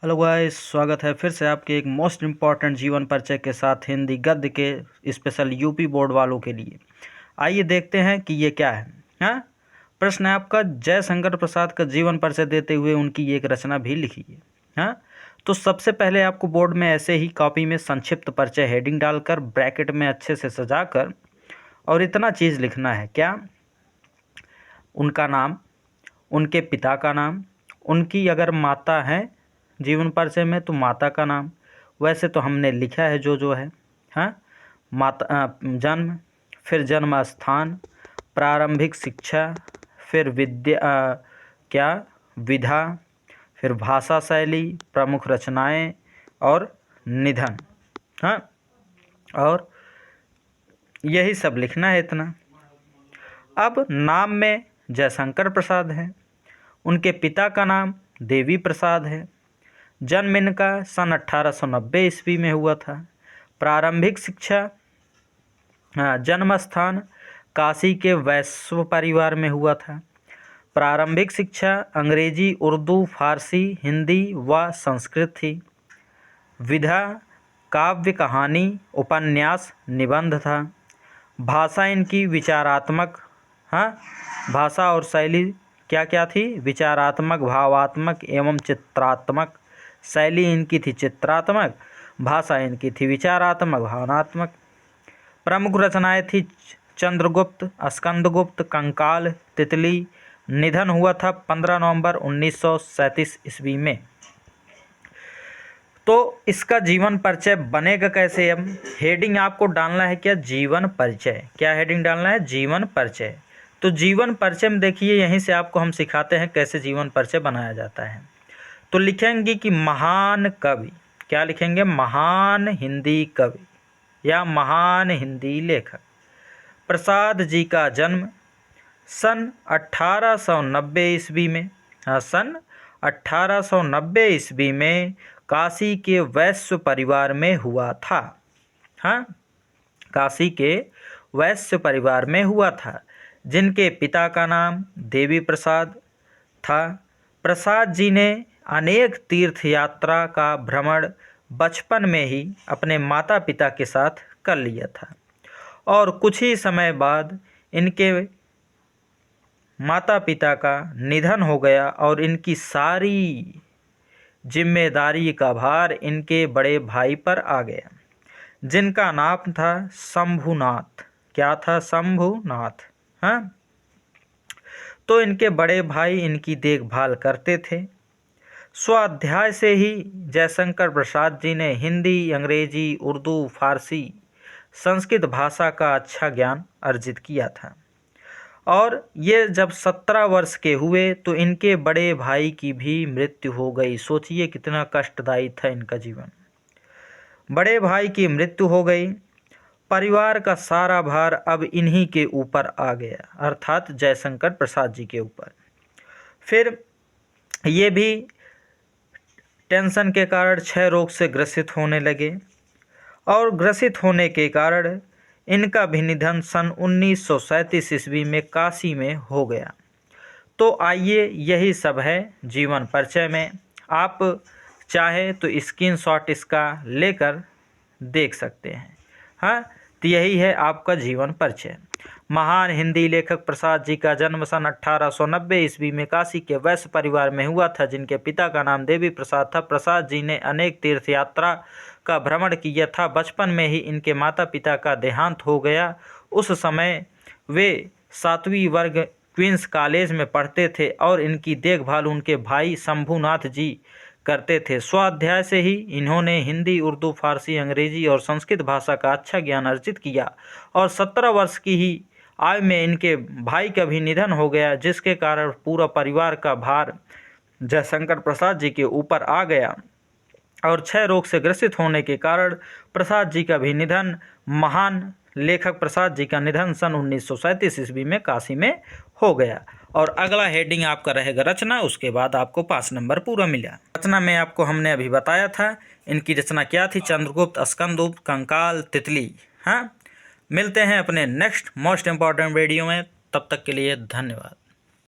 Hello guys, स्वागत है फिर से आपके एक मोस्ट इम्पॉर्टेंट जीवन परिचय के साथ हिंदी गद्य के स्पेशल यूपी बोर्ड वालों के लिए। आइए देखते हैं कि ये क्या है। हाँ, प्रश्न है आपका, जयशंकर प्रसाद का जीवन परिचय देते हुए उनकी एक रचना भी लिखी है। हाँ, तो सबसे पहले आपको बोर्ड में ऐसे ही कॉपी में संक्षिप्त परिचय हेडिंग डालकर ब्रैकेट में अच्छे से सजाकर और इतना चीज़ लिखना है। क्या? उनका नाम, उनके पिता का नाम, उनकी अगर माता है जीवन परिचय में तो माता का नाम, वैसे तो हमने लिखा है जो है। हाँ, जन्म, फिर जन्म स्थान, प्रारंभिक शिक्षा, फिर विधा, फिर भाषा शैली, प्रमुख रचनाएं और निधन। हाँ, और यही सब लिखना है इतना। अब नाम में जयशंकर प्रसाद है, उनके पिता का नाम देवी प्रसाद है, जन्म इनका सन 1890 ईस्वी में हुआ था। प्रारंभिक शिक्षा, जन्म स्थान काशी के वैश्य परिवार में हुआ था। प्रारंभिक शिक्षा अंग्रेजी, उर्दू, फारसी, हिंदी व संस्कृत थी। विधा काव्य, कहानी, उपन्यास, निबंध था। भाषा इनकी विचारात्मक, भाषा और शैली क्या क्या थी? विचारात्मक, भावात्मक एवं चित्रात्मक। शैली इनकी थी चित्रात्मक, भाषा इनकी थी विचारात्मक, भावनात्मक। प्रमुख रचनाएं थी चंद्रगुप्त, स्कंदगुप्त, कंकाल, तितली। निधन हुआ था 15 नवंबर 1937 ईस्वी में। तो इसका जीवन परिचय बनेगा कैसे? अब हेडिंग आपको डालना है क्या? जीवन परिचय। क्या हेडिंग डालना है? जीवन परिचय। तो जीवन परिचय में देखिए, यहीं से आपको हम सिखाते हैं कैसे जीवन परिचय बनाया जाता है। तो लिखेंगे कि महान कवि, क्या लिखेंगे? महान हिंदी कवि या महान हिंदी लेखक प्रसाद जी का जन्म सन 1890 ईस्वी में, सन 1890 ईस्वी में काशी के वैश्य परिवार में हुआ था। काशी के वैश्य परिवार में हुआ था, जिनके पिता का नाम देवी प्रसाद था। प्रसाद जी ने अनेक तीर्थ यात्रा का भ्रमण बचपन में ही अपने माता पिता के साथ कर लिया था और कुछ ही समय बाद इनके माता पिता का निधन हो गया और इनकी सारी जिम्मेदारी का भार इनके बड़े भाई पर आ गया, जिनका नाम था शंभुनाथ। क्या था? शंभुनाथ। तो इनके बड़े भाई इनकी देखभाल करते थे। स्वाध्याय से ही जयशंकर प्रसाद जी ने हिंदी, अंग्रेजी, उर्दू, फारसी, संस्कृत भाषा का अच्छा ज्ञान अर्जित किया था। और ये जब 17 वर्ष के हुए तो इनके बड़े भाई की भी मृत्यु हो गई। सोचिए कितना कष्टदायी था इनका जीवन। बड़े भाई की मृत्यु हो गई, परिवार का सारा भार अब इन्हीं के ऊपर आ गया, अर्थात जयशंकर प्रसाद जी के ऊपर। फिर ये भी टेंशन के कारण क्षय रोग से ग्रसित होने लगे और ग्रसित होने के कारण इनका भी निधन सन 1937 ईस्वी में काशी में हो गया। तो आइए, यही सब है जीवन परिचय में। आप चाहे तो स्क्रीनशॉट इसका लेकर देख सकते हैं। तो यही है आपका जीवन परिचय। महान हिंदी लेखक प्रसाद जी का जन्म सन 1890 ईस्वी में काशी के वैश्य परिवार में हुआ था, जिनके पिता का नाम देवी प्रसाद था। प्रसाद जी ने अनेक तीर्थ यात्रा का भ्रमण किया था। बचपन में ही इनके माता पिता का देहांत हो गया। उस समय वे 7वीं वर्ग क्वींस कॉलेज में पढ़ते थे और इनकी देखभाल उनके भाई शंभुनाथ जी करते थे। स्वाध्याय से ही इन्होंने हिंदी, उर्दू, फारसी, अंग्रेजी और संस्कृत भाषा का अच्छा ज्ञान अर्जित किया और 17 वर्ष की ही आयु में इनके भाई का भी निधन हो गया, जिसके कारण पूरा परिवार का भार जयशंकर प्रसाद जी के ऊपर आ गया और क्षय रोग से ग्रसित होने के कारण प्रसाद जी का भी निधन, महान लेखक प्रसाद जी का निधन सन 1937 ईस्वी में काशी में हो गया। और अगला हेडिंग आपका रहेगा रचना, उसके बाद आपको 5 नंबर पूरा मिला। रचना में आपको हमने अभी बताया था, इनकी रचना क्या थी? चंद्रगुप्त, स्कंदगुप्त, कंकाल, तितली। मिलते हैं अपने नेक्स्ट मोस्ट इम्पॉर्टेंट वीडियो में, तब तक के लिए धन्यवाद।